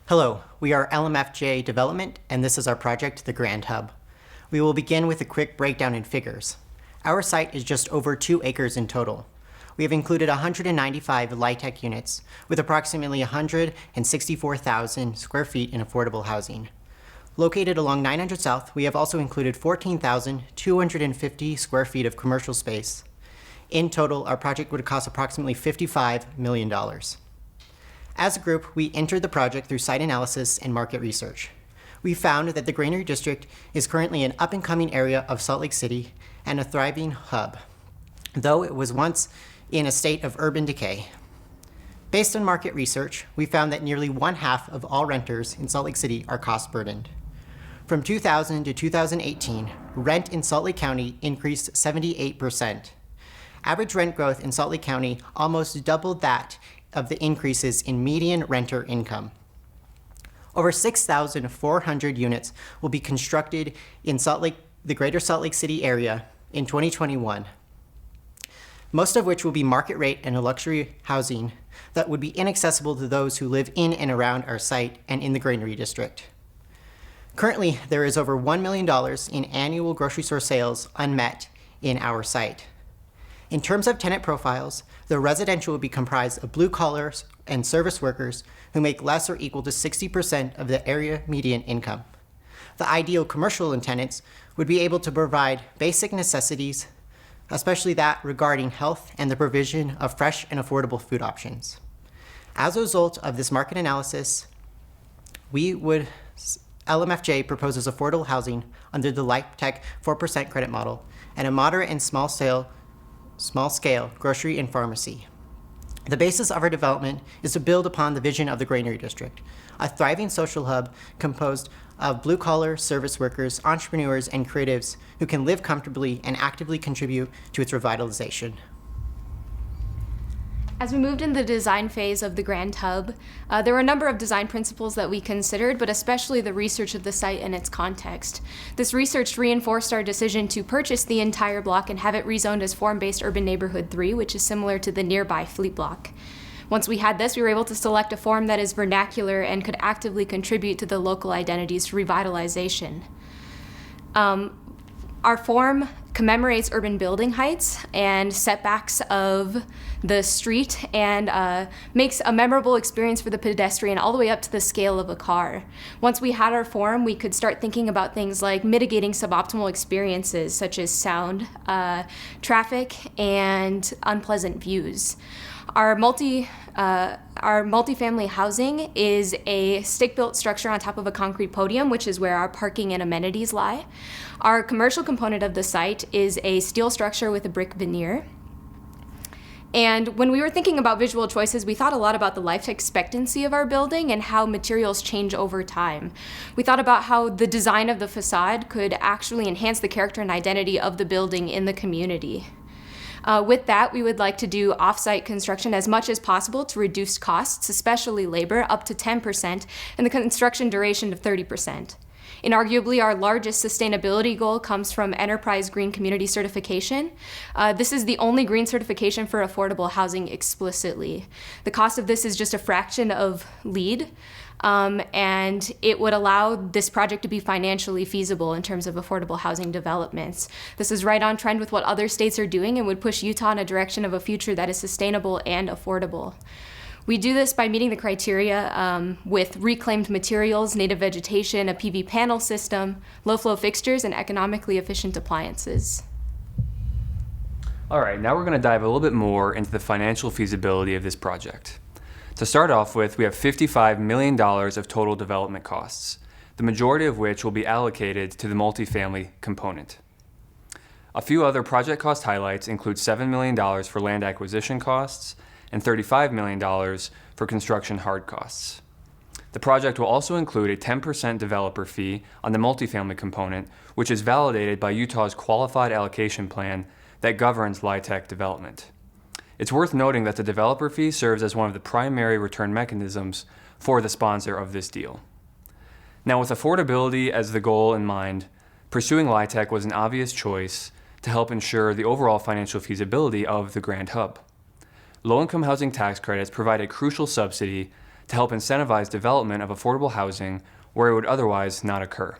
Hello, we are LMFJ Development, and this is our project, the Grand Hub. We will begin with a quick breakdown in figures. Our site is just over 2 acres in total. We have included 195 LIHTC units, with approximately 164,000 square feet in affordable housing. Located along 900 South, we have also included 14,250 square feet of commercial space. In total, our project would cost approximately $55 million. As a group, we entered the project through site analysis and market research. We found that the Granary District is currently an up-and-coming area of Salt Lake City and a thriving hub, though it was once in a state of urban decay. Based on market research, we found that nearly 1/2 of all renters in Salt Lake City are cost-burdened. From 2000 to 2018, rent in Salt Lake County increased 78%. Average rent growth in Salt Lake County almost doubled that of the increases in median renter income. Over 6,400 units will be constructed in the greater Salt Lake City area in 2021, most of which will be market rate and luxury housing that would be inaccessible to those who live in and around our site and in the Granary District. Currently, there is over $1 million in annual grocery store sales unmet in our site. In terms of tenant profiles, the residential will be comprised of blue collars and service workers who make less or equal to 60% of the area median income. The ideal commercial tenants would be able to provide basic necessities, especially that regarding health and the provision of fresh and affordable food options. As a result of this market analysis, LMFJ proposes affordable housing under the LIHTC 4% credit model and a moderate and small scale grocery and pharmacy. The basis of our development is to build upon the vision of the Granary District, a thriving social hub composed of blue-collar service workers, entrepreneurs, and creatives who can live comfortably and actively contribute to its revitalization. As we moved into the design phase of the Grand Hub, there were a number of design principles that we considered, but especially the research of the site and its context. This research reinforced our decision to purchase the entire block and have it rezoned as Form-Based Urban Neighborhood 3, which is similar to the nearby Fleet Block. Once we had this, we were able to select a form that is vernacular and could actively contribute to the local identity's revitalization. Our form commemorates urban building heights and setbacks of the street and makes a memorable experience for the pedestrian all the way up to the scale of a car. Once we had our form, we could start thinking about things like mitigating suboptimal experiences such as sound, traffic, and unpleasant views. Our multifamily housing is a stick-built structure on top of a concrete podium, which is where our parking and amenities lie. Our commercial component of the site is a steel structure with a brick veneer. And when we were thinking about visual choices, we thought a lot about the life expectancy of our building and how materials change over time. We thought about how the design of the facade could actually enhance the character and identity of the building in the community. With that, we would like to do off-site construction as much as possible to reduce costs, especially labor, up to 10%, and the construction duration of 30%. Inarguably, our largest sustainability goal comes from Enterprise Green Community Certification. This is the only green certification for affordable housing explicitly. The cost of this is just a fraction of LEED, and it would allow this project to be financially feasible in terms of affordable housing developments. This is right on trend with what other states are doing and would push Utah in a direction of a future that is sustainable and affordable. We do this by meeting the criteria with reclaimed materials, native vegetation, a PV panel system, low-flow fixtures, and economically efficient appliances. All right, now we're going to dive a little bit more into the financial feasibility of this project. To start off with, we have $55 million of total development costs, the majority of which will be allocated to the multifamily component. A few other project cost highlights include $7 million for land acquisition costs and $35 million for construction hard costs. The project will also include a 10% developer fee on the multifamily component, which is validated by Utah's Qualified Allocation Plan that governs LIHTC development. It's worth noting that the developer fee serves as one of the primary return mechanisms for the sponsor of this deal. Now, with affordability as the goal in mind, pursuing LIHTC was an obvious choice to help ensure the overall financial feasibility of the Grand Hub. Low-income housing tax credits provide a crucial subsidy to help incentivize development of affordable housing where it would otherwise not occur.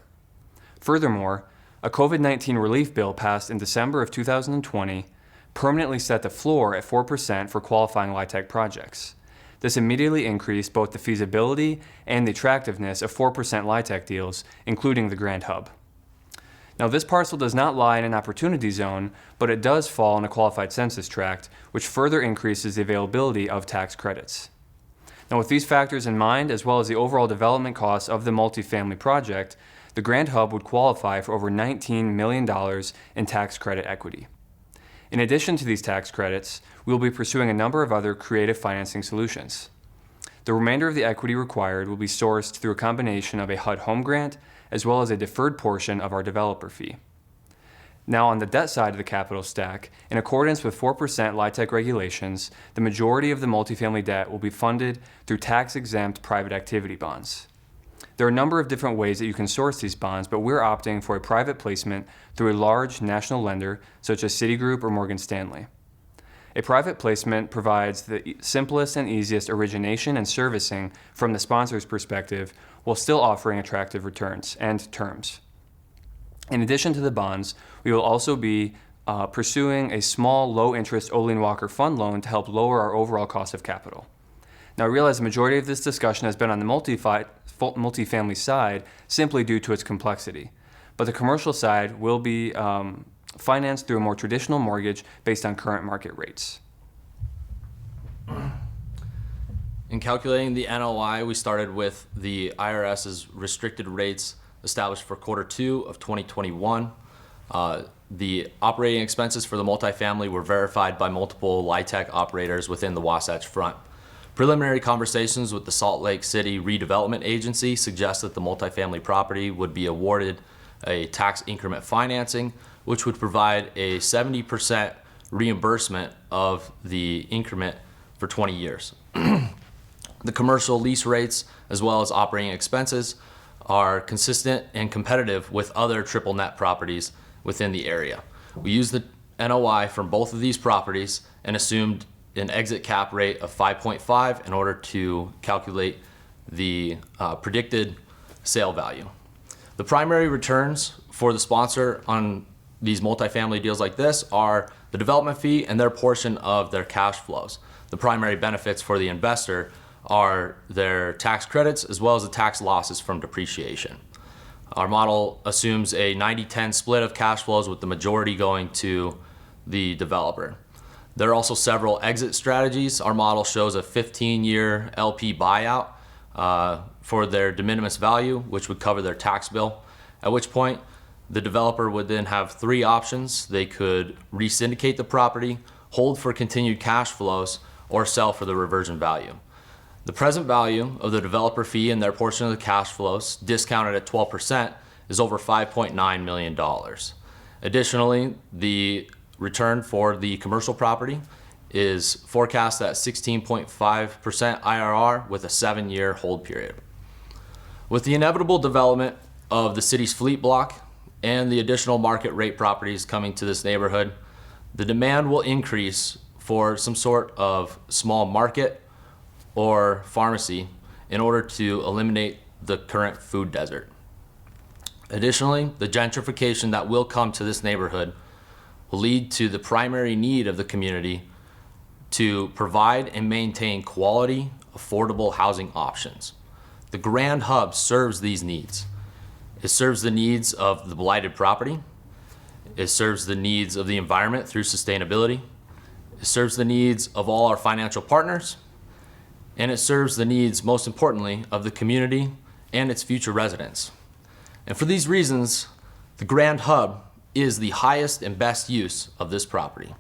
Furthermore, a COVID-19 relief bill passed in December of 2020 permanently set the floor at 4% for qualifying LIHTC projects. This immediately increased both the feasibility and the attractiveness of 4% LIHTC deals, including the Grand Hub. Now, this parcel does not lie in an opportunity zone, but it does fall in a qualified census tract, which further increases the availability of tax credits. Now, with these factors in mind, as well as the overall development costs of the multifamily project, the Grand Hub would qualify for over $19 million in tax credit equity. In addition to these tax credits, we will be pursuing a number of other creative financing solutions. The remainder of the equity required will be sourced through a combination of a HUD home grant as well as a deferred portion of our developer fee. Now, on the debt side of the capital stack, in accordance with 4% LIHTC regulations, the majority of the multifamily debt will be funded through tax-exempt private activity bonds. There are a number of different ways that you can source these bonds, but we're opting for a private placement through a large national lender such as Citigroup or Morgan Stanley. A private placement provides the simplest and easiest origination and servicing from the sponsor's perspective, while still offering attractive returns and terms. In addition to the bonds, we will also be pursuing a small, low-interest Olin Walker fund loan to help lower our overall cost of capital. Now, I realize the majority of this discussion has been on the multifamily side simply due to its complexity, but the commercial side will be financed through a more traditional mortgage based on current market rates. In calculating the NOI, we started with the IRS's restricted rates established for Q2 of 2021. The operating expenses for the multifamily were verified by multiple LIHTC operators within the Wasatch Front. Preliminary conversations with the Salt Lake City Redevelopment Agency suggest that the multifamily property would be awarded a tax increment financing, which would provide a 70% reimbursement of the increment for 20 years. The commercial lease rates, as well as operating expenses, are consistent and competitive with other triple net properties within the area. We used the NOI from both of these properties and assumed an exit cap rate of 5.5 in order to calculate the predicted sale value. The primary returns for the sponsor on these multifamily deals like this are the development fee and their portion of their cash flows. The primary benefits for the investor are their tax credits as well as the tax losses from depreciation. Our model assumes a 90-10 split of cash flows, with the majority going to the developer. There are also several exit strategies. Our model shows a 15-year LP buyout for their de minimis value, which would cover their tax bill, at which point the developer would then have three options. They could re-syndicate the property, hold for continued cash flows, or sell for the reversion value. The present value of the developer fee and their portion of the cash flows, discounted at 12%, is over $5.9 million. Additionally, the return for the commercial property is forecast at 16.5% IRR with a 7-year hold period. With the inevitable development of the city's fleet block and the additional market rate properties coming to this neighborhood, the demand will increase for some sort of small market or pharmacy in order to eliminate the current food desert. Additionally, the gentrification that will come to this neighborhood will lead to the primary need of the community to provide and maintain quality, affordable housing options. The Grand Hub serves these needs. It serves the needs of the blighted property. It serves the needs of the environment through sustainability. It serves the needs of all our financial partners. And it serves the needs, most importantly, of the community and its future residents. And for these reasons, the Grand Hub is the highest and best use of this property.